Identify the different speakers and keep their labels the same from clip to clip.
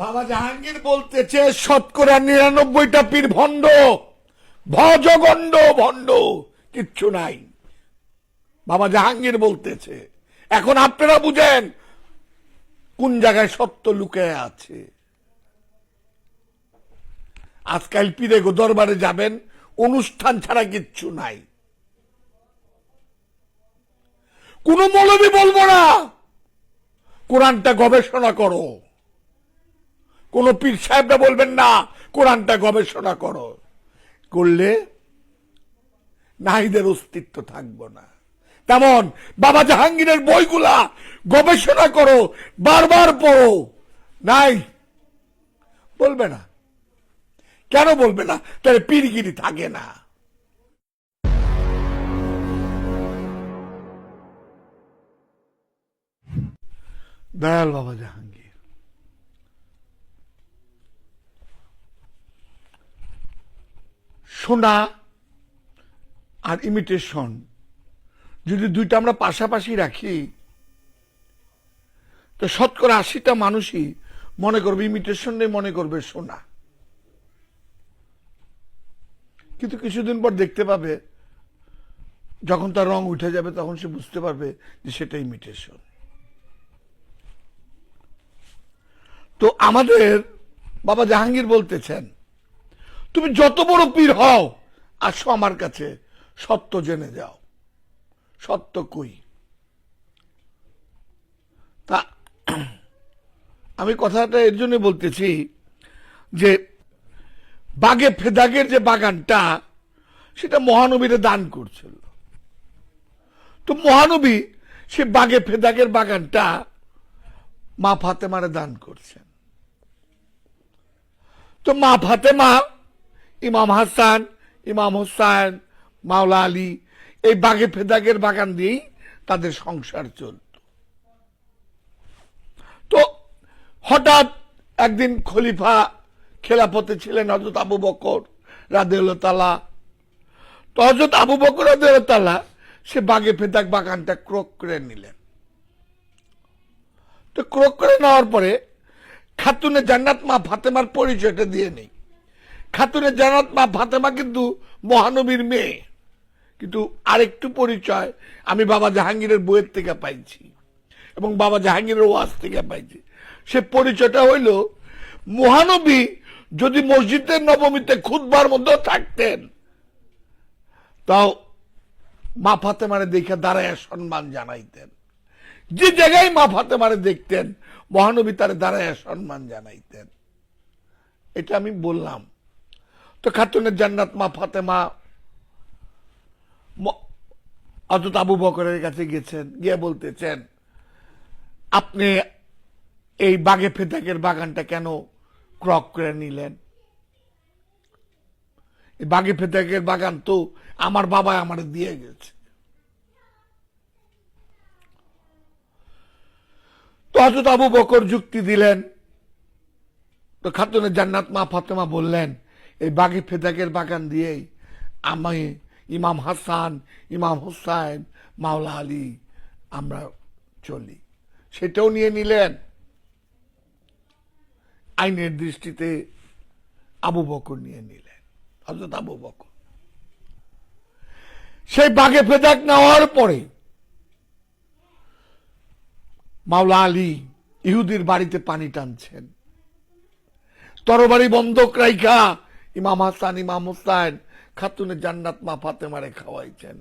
Speaker 1: বাবা জাহাঙ্গীর বলতেছে ৯৯টা পীর ভণ্ড, ভজগণ্ড ভণ্ড, কিচ্ছু নাই। বাবা জাহাঙ্গীর বলতেছে। এখন আপনারা বুঝেন কোন জায়গায় সত্য লুকে আছে। আজকাল পীরে গো দরবারে যাবেন, অনুষ্ঠান ছাড়া কিচ্ছু নাই। কোন মৌলবী বলবো না কোরআনটা গবেষণা করো, কোন পীর সাহেবরা বলবেন না কোরআনটা গবেষণা করো, করলে নাহিদের অস্তিত্ব থাকবো না। তেমন বাবা জাহাঙ্গীরের বইগুলা গবেষণা করো, বারবার পড়ো, নাই বলবে না। কেন বলবে না? তাহলে পীরগিরি থাকে না। দয়াল বাবা জাহাঙ্গীর সোনা আর ইমিটেশন যদি দুইটা আমরা পাশাপাশি রাখি, তো ৮০টা মানুষই মনে করবে ইমিটেশন নেই, মনে করবে সোনা। কিন্তু কিছুদিন পর দেখতে পাবে, যখন তার রং উঠে যাবে তখন সে বুঝতে পারবে যে সেটা ইমিটেশন। তো আমাদের বাবা জাহাঙ্গীর বলতেছেন, তুমি যত বড় পীর হও, আসো আমার কাছে, সত্য জেনে যাও। সত্য কই? তা আমি কথাটা এর জন্য বলতেছি যে বাগে ফেদাগের যে বাগানটা, সেটা মহানবীরে দান করছিল। তো মহানবী সে বাগে ফেদাগের বাগানটা মা ফাতেমারে দান করছেন। তো মা ফাতেমা, ইমাম হাসান, ইমাম হুসাইন, মাওলা আলী, এই বাগে ফেদাগের বাগান দিয়েই তাদের সংসার চলত। তো হঠাৎ একদিন খলিফা খেলাফতে ছিলেন হযরত আবু বকর রাদিয়াল্লাহু তাআলা। তো হযরত আবু বকর রাদিয়াল্লাহু তাআলা সে বাগে ফেদাগ বাগানটা ক্রয় করে নিলেন। তো ক্রয় করে নেওয়ার পরে খাতুনে জান্নাত মা ফাতেমার পরিচয়টা দিয়ে নেই। খাতুনে জান্নাত মা ফাতেমা কিন্তু মহানবীর মেয়ে, কিন্তু আরেকটু পরিচয় আমি বাবা জাহাঙ্গীরের বইয়ের থেকে পাইছি এবং বাবা জাহাঙ্গীরের ওয়াজ থেকে পাইছি। সে পরিচয়টা হইল, মহানবী যদি মসজিদের নবমীতে খুতবার মধ্যে থাকতেন, তাও মা ফাতেমারে দেখে দাঁড়ায় সম্মান জানাইতেন। যে জায়গায় মা ফাতেমারে দেখতেন, মহানবী তারে দাঁড়ায় সম্মান জানাইতেন। এটা আমি বললাম। তো খাতুনের জান্নাত মা ফাতেমা হযরত আবু বকরের কাছে গেছেন, গিয়ে বলতেছেন, আপনি এই বাগে ফেদাকের বাগানটা কেন ক্রয় করে নিলেন? এই বাগে ফেদাকের বাগান তো আমার বাবা আমার দিয়ে গেছে। তো হযরত আবু বকর যুক্তি দিলেন। তো খাতুনের জান্নাত মা ফাতেমা বললেন, এই বাগে ফেদাকের বাগান দিয়েই আমি, ইমাম হাসান, ইমাম হুসাইন, মাওলা আলী আমরা চলি। সেটাও নিয়ে নিলেন। আইনের দৃষ্টিতে আবু বকর নিয়ে নিলেন, হযরত আবু বকর। সেই বাগে ফেদাক নেওয়ার পরে মাওলা আলী ইহুদির বাড়িতে পানি টানছেন, তরবারি বন্ধক রাইখা ইমাম হাসান, ইমাম হুসাইন, খাতুনে জান্নাত মা ফাতেমারে খাওয়াইছেন।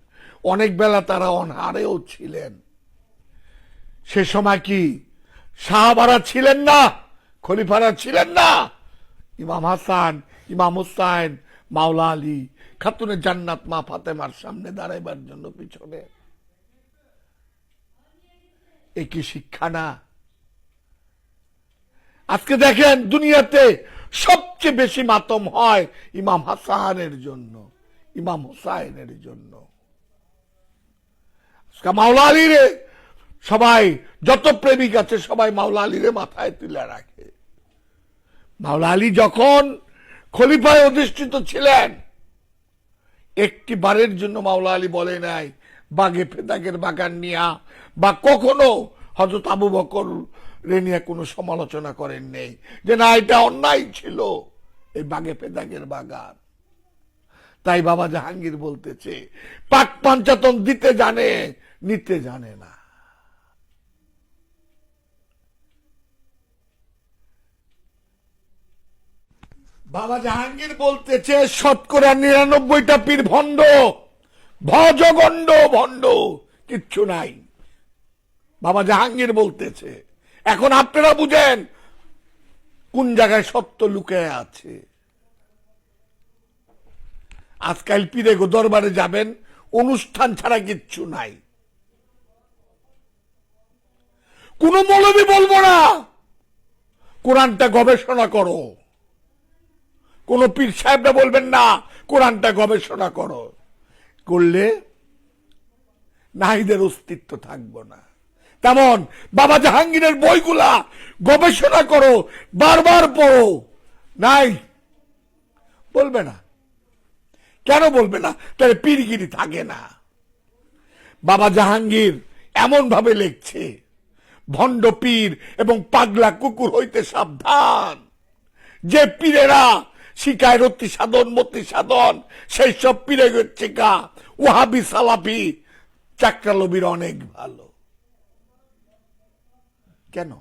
Speaker 1: অনেক বেলা তারা অনহারেও ছিলেন। সে সময় কি সাহাবারা ছিলেন না? খলিফারা ছিলেন না? ইমাম হাসান, ইমাম হুসাইন, মাওলা আলী খাতুনে জান্নাত মা ফাতেমার সামনে দাঁড়াইবার জন্য পিছনে। এ কি শিক্ষা না? আজকে দেখেন দুনিয়াতে সবচেয়ে বেশি মাতম হয় ইমাম হাসানের জন্য, ইমাম হুসাইনের জন্য। মাওলা আলীরে সবাই, যত প্রেমিক আছে সবাই মাওলা আলীরে মাথায় তুলে রাখে। মাওলা আলী যখন খলিফায় অধিষ্ঠিত ছিলেন, একটি বারের জন্য মাওলা আলী বলে নাই বাগে ফেদাকের বাগান নিয়া, বা কখনো হযরত আবু বকর নিয়ে কোনো সমালোচনা করেন নেই যে না এটা অন্যায় ছিল, এই বাগে পেদাগের বাগান। তাই বাবা জাহাঙ্গীর বলতেছে পাক পাঞ্চাতন দিতে জানে, নিতে জানে না। বাবা জাহাঙ্গীর বলতেছে শতকরা ৯৯টা পীর ভণ্ড, ভজগণ্ড ভণ্ড, কিচ্ছু নাই। বাবা জাহাঙ্গীর বলতেছে এখন আপনারা বুঝেন কোন জায়গায় সত্য লুকিয়ে আছে। আজকাল পীরে গো দরবারে যাবেন, অনুষ্ঠান ছাড়া কিচ্ছু নাই। কোন মৌলবী বলবো না কোরআনটা গবেষণা করো, কোন পীর সাহেবরা বলবেন না কোরআনটা গবেষণা করো, করলে নাহিদের অস্তিত্ব থাকবো না। তেমন বাবা জাহাঙ্গীরের বইগুলা গবেষণা করো, বারবার পড়ো, নাই বলবে না। কেন বলবে না? তাহলে পীরগিরি থাকে না। বাবা জাহাঙ্গীর এমন ভাবে লিখছে ভণ্ড পীর এবং পাগলা কুকুর হইতে সাবধান। যে পীরেরা শিকায় রতি সাধন মতি সাধন, সেই সব পীরে হচ্ছে কা ওয়াহাবি সালাফি চাকরালবির অনেক ভালো। কেন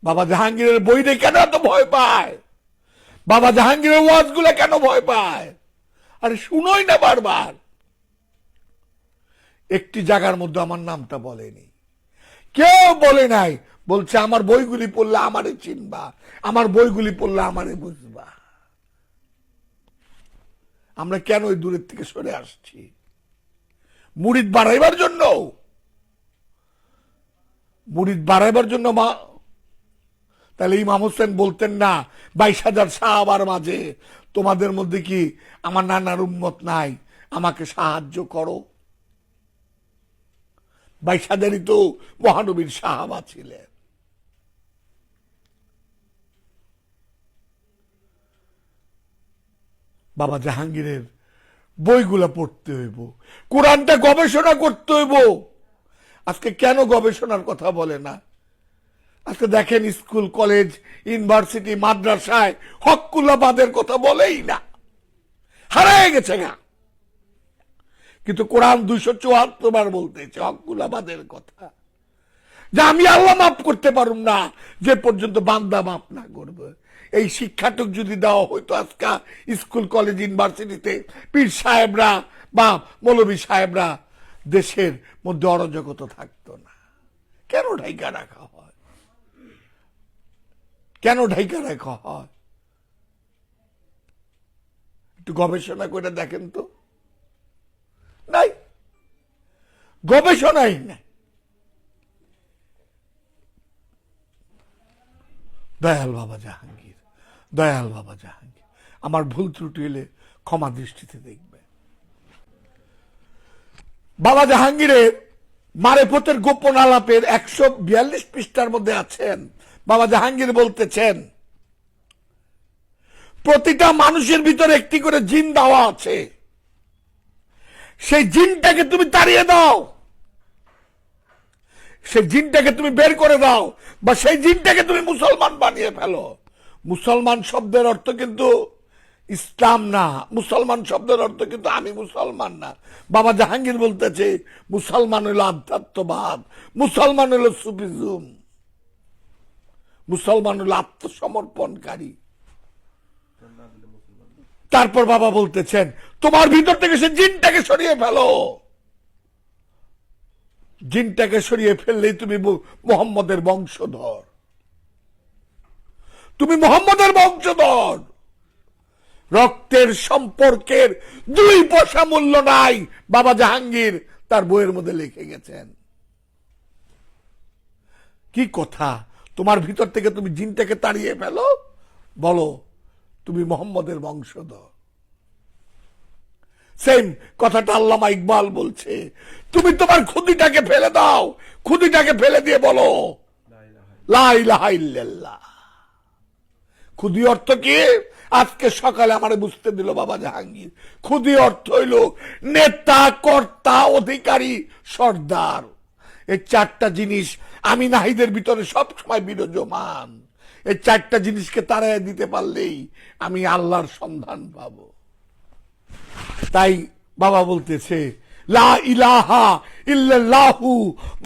Speaker 1: বাবা জাহাঙ্গীরের বইরে কেন এত ভয় পায়? বাবা জাহাঙ্গীরের ওয়াজগুলো কেন ভয় পায়? আরে শুনোই না বারবার। একটি জায়গার মধ্যে আমার নামটা বলেনি, কেউ বলে নাই। বলছে আমার বইগুলি পড়লে আমারে চিনবা, আমার বইগুলি পড়লে আমারে বুঝবা। আমরা কেন ওই দূরের থেকে সরে আসছি? মুরিদ বাড়াইবার জন্য, মুরিদ বাড়াইবার জন্য। মা তাহলে ইমাম হোসেন বলতেন না ২২,০০০ সাহাবার মাঝে তোমাদের মধ্যে কি আমার নানার উম্মত নাই, আমাকে সাহায্য করো? ২২,০০০ই তো মহানবীর সাহাবা ছিলেন। বাবা জাহাঙ্গীরের বইগুলা পড়তে হইব, কোরআনটা গবেষণা করতে হইব। আজকে কেন গবেষণার কথা বলে না? আজকে দেখেন স্কুল কলেজ ইউনিভার্সিটি মাদ্রাসায় হকুল্লাবাদের কথা বলেই না, হারায় গেছে না। কিন্তু কোরআন ২৭৪ বার বলতেছে হকুল্লাবাদের কথা, যে আমি আল্লাহ মাফ করতে পারুম না যে পর্যন্ত বান্দা মাফ না করবে। এই শিক্ষাটুক যদি দেওয়া হইতো আজকে স্কুল কলেজ ইউনিভার্সিটিতে, পীর সাহেবরা বা মৌলবী সাহেবরা দেশের মধ্যে অরাজকতা থাকতো না। কেন ঢাইকা রাখা হয়? কেন ঢাইকা রাখা হয়? একটু গবেষণা করে দেখেন তো। নাই, গবেষণাই নাই। দয়াল বাবা জাহাঙ্গীর, দয়াল বাবা জাহাঙ্গীর, আমার ভুল ত্রুটি হলে ক্ষমা দৃষ্টিতে দেখবে। বাবা জাহাঙ্গীরের মারেফতের গোপন আলাপের ১৪২ পৃষ্ঠার মধ্যে আছেন বাবা জাহাঙ্গীর বলতেছেন প্রতিটা মানুষের ভিতরে একটি করে জিন দেওয়া আছে, সেই জিনটাকে তুমি তাড়িয়ে দাও, সেই জিনটাকে তুমি বের করে দাও, বা সেই জিনটাকে তুমি মুসলমান বানিয়ে ফেলো। মুসলমান শব্দের অর্থ কিন্তু ইসলাম না, মুসলমান শব্দের অর্থ কিন্তু আমি মুসলমান না। বাবা জাহাঙ্গীর বলতেছে মুসলমান হইল আধ্যাত্মবাদ, মুসলমান হইল সুফিজম, মুসলমান হইল আত্মসমর্পণকারী। তারপর বাবা বলতেছেন তোমার ভিতর থেকে সে জিনটাকে সরিয়ে ফেলো, জিনটাকে সরিয়ে ফেললেই তুমি মুহাম্মদের বংশধর, তুমি মুহাম্মদের বংশধর। রক্তের সম্পর্কের ২ পয়সা মূল্য নাই, বাবা জাহাঙ্গীর তার বইয়ের মধ্যে লিখে গেছেন। কি কথা? তোমার ভিতর থেকে তুমি জিনটাকে তাড়িয়ে ফেলো, বলো তুমি মুহাম্মদের বংশধর। সেম কথাটা আল্লামা ইকবাল বলছে, তুমি তোমার খুদিটাকে ফেলে দাও, খুদিটাকে ফেলে দিয়ে বলো লা ইলাহা ইল্লাল্লাহ। খুদি অর্থ কি? আজকে সকালে আমার বুঝতে দিল বাবা জাহাঙ্গীর। খুদি অর্থ হইল নেতা, কর্তা, অধিকারী, সর্দার। এই চারটা জিনিস আমি নাহিদের ভিতরে সব সময় বিরাজমান। এই চারটা জিনিসকে তাড়াইয়া দিতে পারলেই আমি আল্লাহর সন্ধান পাবো। তাই বাবা বলতেছে লা ইলাহা ইল্লাল্লাহু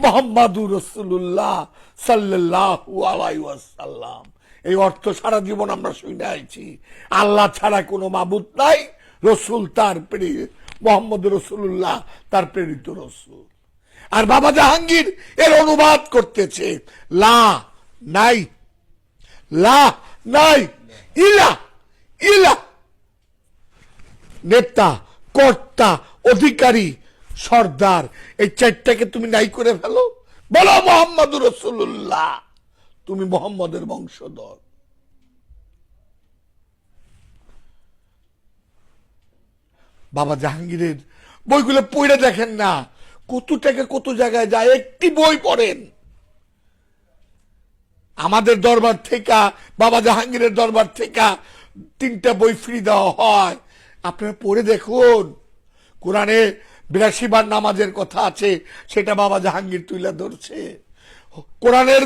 Speaker 1: মুহাম্মাদুর রাসূলুল্লাহ সাল্লাল্লাহু আলাইহি ওয়াসাল্লাম। এই অর্থ সারা জীবন আমরা শুনে আইছি। আল্লাহ ছাড়া কোনো মাবুদ নাই, রসুল তার প্রেরিত, মুহাম্মদ রাসূলুল্লাহ তার প্রেরিত রসুল। আর বাবা জাহাঙ্গীর এর অনুবাদ করতেছে লা নাই, লা নাই, ইলা ইলা, নেতা, কর্তা, অধিকারী, সর্দার, এই চারটাকে তুমি নাই করে ফেলো, বলো মুহাম্মদুর রাসূলুল্লাহ, তুমি মুহাম্মদের বংশধর। বাবা জাহাঙ্গীরের বইগুলো পড়ে দেখেন না, কত টাকা কত জায়গায় যায়। একটি বই পড়েন, আমাদের দরবার থেকে, বাবা জাহাঙ্গীরের দরবার থেকে 3টা বই ফ্রি দেওয়া হয়। আপনারা পড়ে দেখুন। কোরআনে 82 বার নামাজের কথা আছে, সেটা বাবা জাহাঙ্গীর তুলে ধরছে। কোরআনের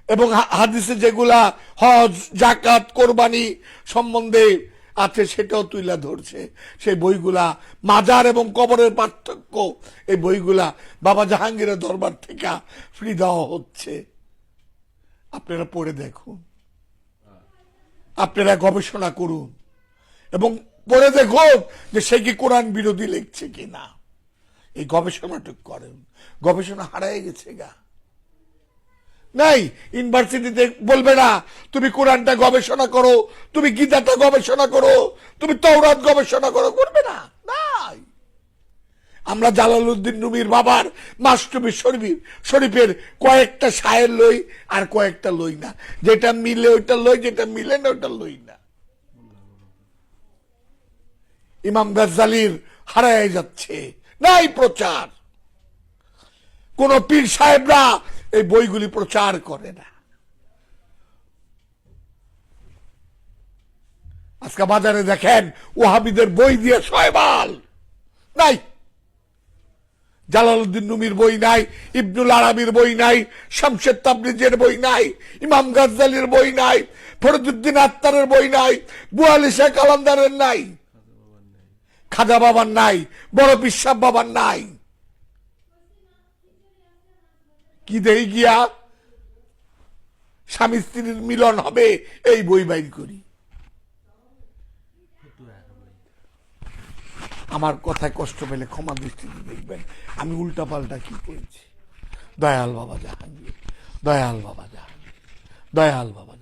Speaker 1: এবং হাদিসে যেগুলা হজ, জাকাত, কোরবানি সম্বন্ধে আছে সেটাও তুলে ধরছে। সেই বইগুলা, মাজার এবং কবরের পার্থক্য, এই বইগুলা বাবা জাহাঙ্গীরের দরবার থেকে ফ্রি দেওয়া হচ্ছে। আপনারা পড়ে দেখুন, আপনারা গবেষণা করুন এবং পড়ে দেখুন যে সে কি কোরআন বিরোধী লিখছে কিনা। এই গবেষণাটুক করেন। গবেষণা হারাই গেছে গা। নাই, ইউনিভার্সিটিতে বলবে না তুমি কোরআনটা গবেষণা করো, তুমি গীতাটা গবেষণা করো, তুমি তাওরাত গবেষণা করো, করবে না। নাই, আমরা জালালউদ্দিন রুমির বাবার মাসটুবি শরীফের কয়েকটা শায়ের লই আর কয়েকটা লই না। যেটা মিলে ওইটা লই, যেটা মিলে না ওইটা লই না। ইমাম গাজ্জালির হারায় যাচ্ছে, নাই প্রচার। কোন পীর সাহেবরা এই বইগুলি প্রচার করে না। আজকে বাজারে দেখেন ওয়াহাবিদের বই দিয়ে শয়বাল নাই। জালালউদ্দিন রুমির বই নাই, ইবনুল আরাবির বই নাই, শামসের তাবরিজের বই নাই, ইমাম গাজ্জালির বই নাই, ফরিদউদ্দিন আত্তারের বই নাই, বুয়ালি শেখ কালান্দারের নাই, খাজা বাবার নাই, বড় পিসাব বাবার নাই। কি দেই গিয়া স্বামী স্ত্রীর মিলন হবে এই বই বাইর করি। আমার কথায় কষ্ট পেলে ক্ষমা দৃষ্টিতে দেখবেন, আমি উল্টা পাল্টা কি করেছি। দয়াল বাবা জাহাঙ্গীর, দয়াল বাবা জাহাঙ্গীর, দয়াল বাবা।